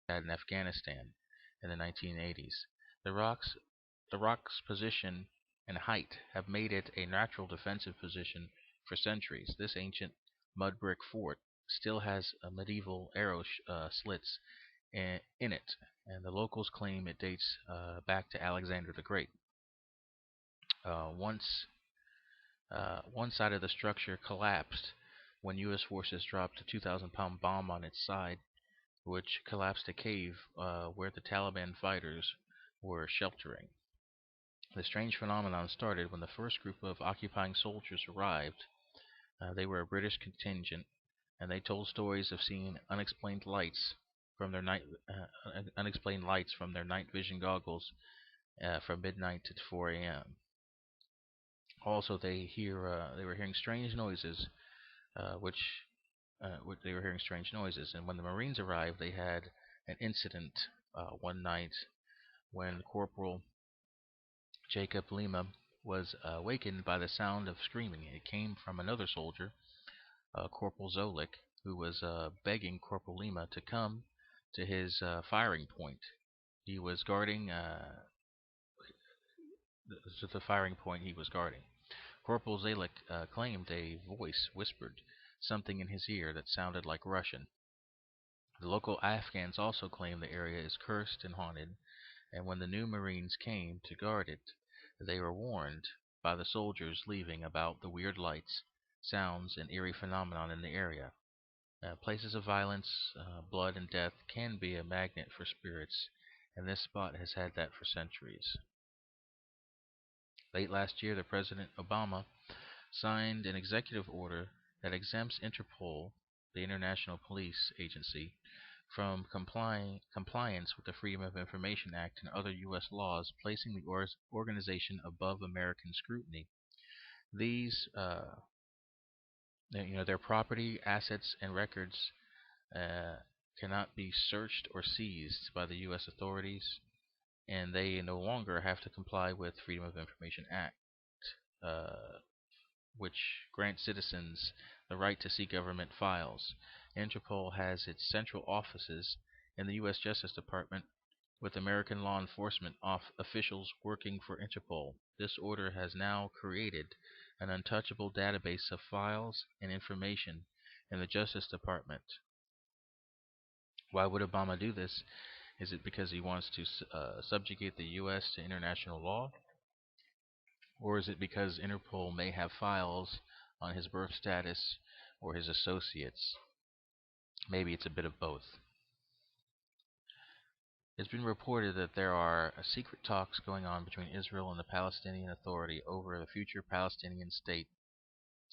had in Afghanistan in the 1980s. The rocks, the rock's position and height have made it a natural defensive position for centuries. This ancient mud brick fort still has medieval arrow slits in it, and the locals claim it dates back to Alexander the Great. Once one side of the structure collapsed when U.S. forces dropped a 2,000-pound bomb on its side, which collapsed a cave where the Taliban fighters were sheltering. The strange phenomenon started when the first group of occupying soldiers arrived. They were a British contingent, and they told stories of seeing unexplained lights from their night vision goggles from midnight to 4 a.m. Also, they were hearing strange noises, which they were hearing strange noises. And when the Marines arrived, they had an incident one night when Corporal Jacob Lima was awakened by the sound of screaming. It came from another soldier, Corporal Zolik, who was begging Corporal Lima to come to his firing point. He was guarding the firing point he was guarding. Corporal Zalik claimed a voice whispered something in his ear that sounded like Russian. The local Afghans also claim the area is cursed and haunted, and when the new Marines came to guard it, they were warned by the soldiers leaving about the weird lights, sounds, and eerie phenomenon in the area. Places of violence, blood, and death can be a magnet for spirits, and this spot has had that for centuries. Late last year, the President Obama signed an executive order that exempts Interpol, the International Police Agency, from compliance with the Freedom of Information Act and other U.S. laws, placing the organization above American scrutiny. These, their property, assets, and records uh, cannot be searched or seized by the U.S. authorities, and they no longer have to comply with Freedom of Information Act, uh, which grants citizens the right to see government files. Interpol has its central offices in the U.S. Justice Department, with American law enforcement officials working for Interpol. This order has now created an untouchable database of files and information in the Justice Department. Why would Obama do this? Is it because he wants to subjugate the U.S. to international law? Or is it because Interpol may have files on his birth status or his associates? Maybe it's a bit of both. It's been reported that there are secret talks going on between Israel and the Palestinian Authority over the future Palestinian state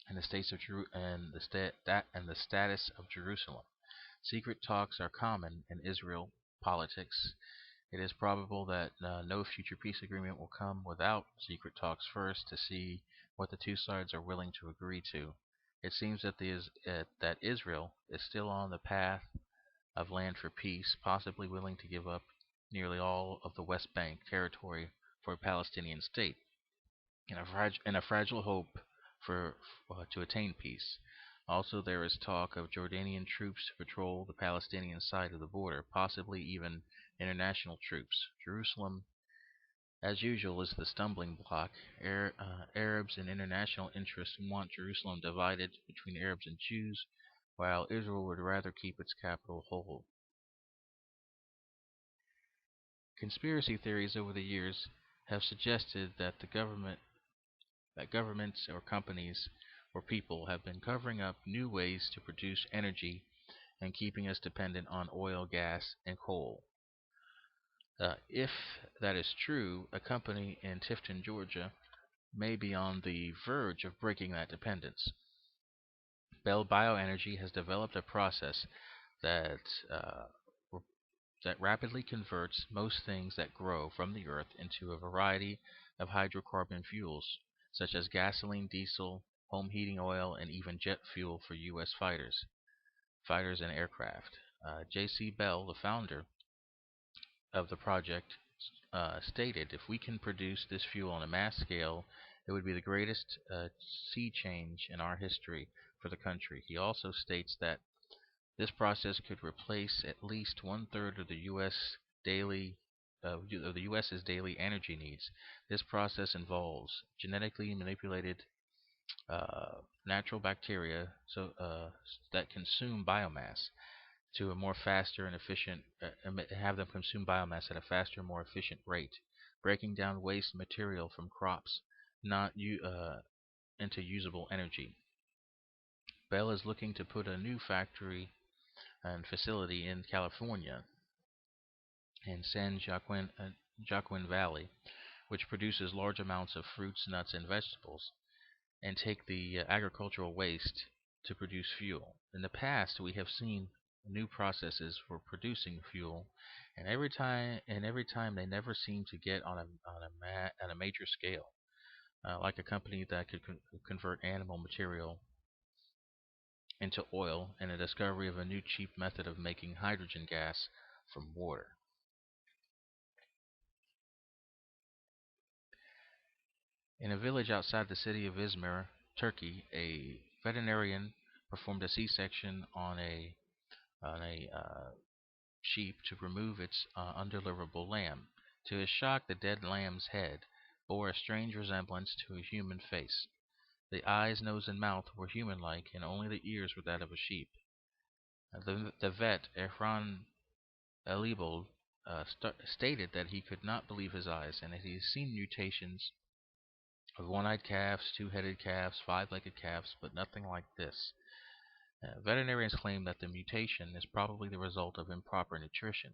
and the states of and the status of Jerusalem. Secret talks are common in Israel politics. It is probable that no future peace agreement will come without secret talks first to see what the two sides are willing to agree to. It seems that Israel is still on the path of land for peace, possibly willing to give up nearly all of the West Bank territory for a Palestinian state, in a fragile hope for to attain peace. Also, there is talk of Jordanian troops to patrol the Palestinian side of the border, possibly even international troops. Jerusalem, as usual, is the stumbling block. Arabs and international interests want Jerusalem divided between Arabs and Jews, while Israel would rather keep its capital whole. Conspiracy theories over the years have suggested that governments or companies or people have been covering up new ways to produce energy and keeping us dependent on oil, gas, and coal. If that is true, a company in Tifton, Georgia, may be on the verge of breaking that dependence. Bell Bioenergy has developed a process that uh, that rapidly converts most things that grow from the earth into a variety of hydrocarbon fuels, such as gasoline, diesel, home heating oil, and even jet fuel for U.S. fighters and aircraft. J.C. Bell, the founder of the project, stated, "If we can produce this fuel on a mass scale, it would be the greatest sea change in our history for the country." He also states that This process could replace at least one-third of the of the U.S.'s daily energy needs. This process involves genetically manipulated natural bacteria that consume biomass to a more faster and efficient have them consume biomass at a faster, more efficient rate, breaking down waste material from crops not into usable energy. Bell is looking to put a new factory and facility in California in San Joaquin Valley, which produces large amounts of fruits, nuts, and vegetables, and take the agricultural waste to produce fuel. In the past, we have seen new processes for producing fuel, and every time they never seem to get on a major scale, like a company that could convert animal material into oil, and a discovery of a new cheap method of making hydrogen gas from water. In a village outside the city of Izmir, Turkey, a veterinarian performed a C-section on a sheep to remove its undeliverable lamb. To his shock, the dead lamb's head bore a strange resemblance to a human face. The eyes, nose, and mouth were human-like, and only the ears were that of a sheep. The vet, Erhan Alibold, stated that he could not believe his eyes, and that he had seen mutations of one-eyed calves, two-headed calves, five-legged calves, but nothing like this. Veterinarians claim that the mutation is probably the result of improper nutrition.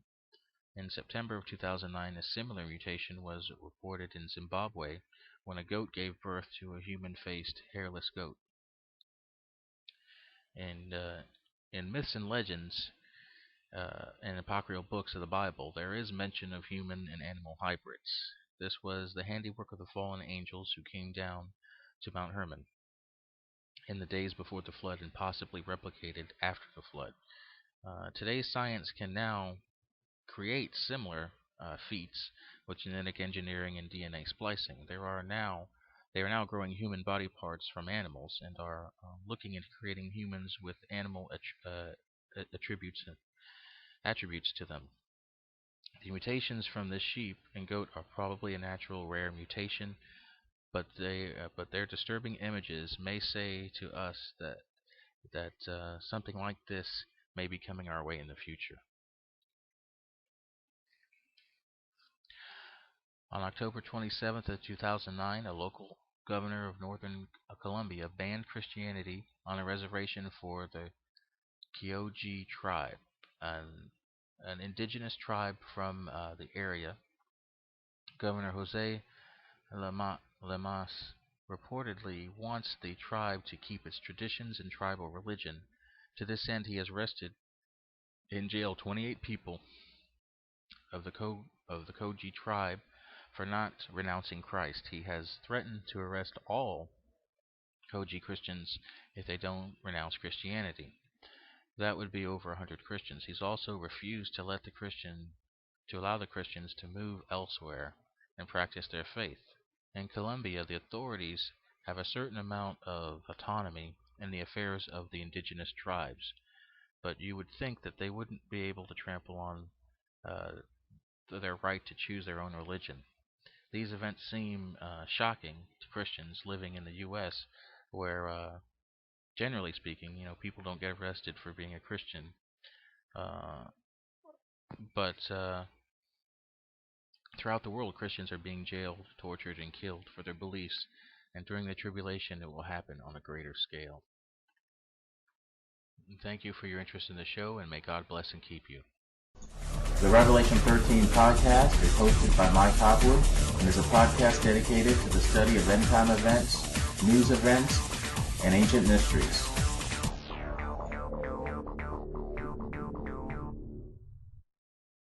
In September of 2009, a similar mutation was reported in Zimbabwe when a goat gave birth to a human-faced, hairless goat. And in myths and legends and apocryphal books of the Bible, there is mention of human and animal hybrids. This was the handiwork of the fallen angels who came down to Mount Hermon in the days before the flood and possibly replicated after the flood. Today's science can now create similar feats with genetic engineering and DNA splicing. They are now growing human body parts from animals and are looking at creating humans with animal attributes to them. The mutations from this sheep and goat are probably a natural rare mutation, but their disturbing images may say to us that something like this may be coming our way in the future. On October 27th of 2009, a local governor of northern Colombia banned Christianity on a reservation for the Kyoji tribe, an indigenous tribe from the area. Governor Jose Lemas reportedly wants the tribe to keep its traditions and tribal religion. To this end, he has arrested and jailed 28 people of the Koji tribe for not renouncing Christ. He has threatened to arrest all Koji Christians if they don't renounce Christianity. That would be over 100 Christians. He's also refused to allow the Christians to move elsewhere and practice their faith. In Colombia, the authorities have a certain amount of autonomy in the affairs of the indigenous tribes, but you would think that they wouldn't be able to trample on their right to choose their own religion. These events seem shocking to Christians living in the U.S., where, generally speaking, people don't get arrested for being a Christian, but throughout the world, Christians are being jailed, tortured, and killed for their beliefs, and during the tribulation, it will happen on a greater scale. And thank you for your interest in the show, and may God bless and keep you. The Revelation 13 podcast is hosted by Mike Hopwood and is a podcast dedicated to the study of end-time events, news events, and ancient mysteries.